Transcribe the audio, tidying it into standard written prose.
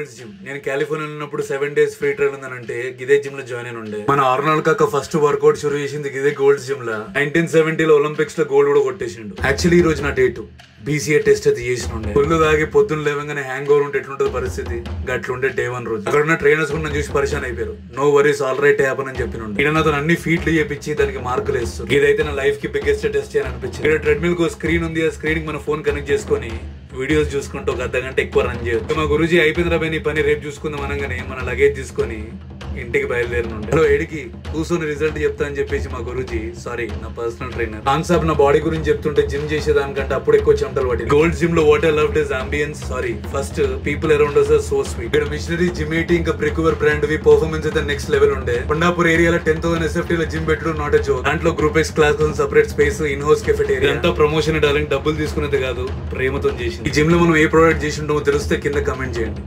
Golds gym. నేను California ఉన్నప్పుడు 7 days free trial ఉందనంటే గిదే gym లో జాయిన్ అయిన ఉండే. మన ఆర్నాల్డ్ కాక ఫస్ట్ వర్కౌట్ షురూ చేసింది గిదే గోల్డ్స్ జిమ్ లో. 1970లో ఒలింపిక్స్ లో గోల్డ్ కూడా కొట్టేసిండు. యాక్చువల్లీ ఈ రోజు నా డేట్. BCA టెస్ట్ అయితే చేసిన ఉండే. ఒళ్ళు దాగి పొద్దున్న లేవగానే హ్యాంగ్ ఓవర్ ఉంటే ఎట్లుంటది పరిస్థితి, గట్లుండే day 1 రోజు. అక్కడ ఉన్న ట్రైనర్స్ కూడా చూసి పరిశాన్ అయిపోయారు. No worries, all right happen అని చెప్పిన ఈయన నాతో అన్ని ఫీట్లు చేపించి దానికి మార్కులు వేస్తారు. ఇదైతే నా లైఫ్ కి బిగ్గెస్ట్ టెస్ట్ అని అనిపించింది. ఇక్కడ ట్రెడ్మిల్ కు స్క్రీన్ ఉంది. ఆ స్క్రీన్ కి మన ఫోన్ కనెక్ట్ చేసుకుని వీడియోస్ చూసుకుంటూ ఒక అర్ధగంట ఎక్కువ రన్ చేయొచ్చు. మా గురూజీ అయిపోయింది రాబోయే నీ పని, రేపు చూసుకుందాం అనగానే మన లగేజ్ తీసుకొని ఇంటికి బయలుదేరినుండే. హలో ఎడికి కూర్చొని రిజల్ట్ చెప్తా అని చెప్పేసి మా గురూజీ, సారీ నా పర్సనల్ ట్రైనర్ కాన్సెప్ట్ నా బాడీ గురించి చెప్తుంటే జిమ్ చేసేదానికంటే అప్పుడు ఎక్కువ చెమటలు పట్టి. గోల్డ్ జిమ్ లో what I loved is ambience. Sorry first people around us are so sweet. ఇక్కడ మిషనరీ జిమ్ ఎయిటీ ఇంకా బ్రిక్వర్ బ్రాండ్ వి పర్ఫార్మెన్స్ అయితే నెక్స్ట్ లెవెల్ ఉండే. కొండాపూర్ ఏరియాలో 10,000 SFT లో జిమ్ పెట్టడం నాట్ ఎ జోక్. దాంట్లో group X class, separate space, in house cafeteria. అంతా promotion darling, డబ్బులు తీసుకునేది కాదు, ప్రేమతో చేసింది. ఈ జిమ్ లో మనం ఏ ప్రోడక్ట్ చేసి ఉంటామో తెలిస్తే కింద కమెంట్ చేయండి.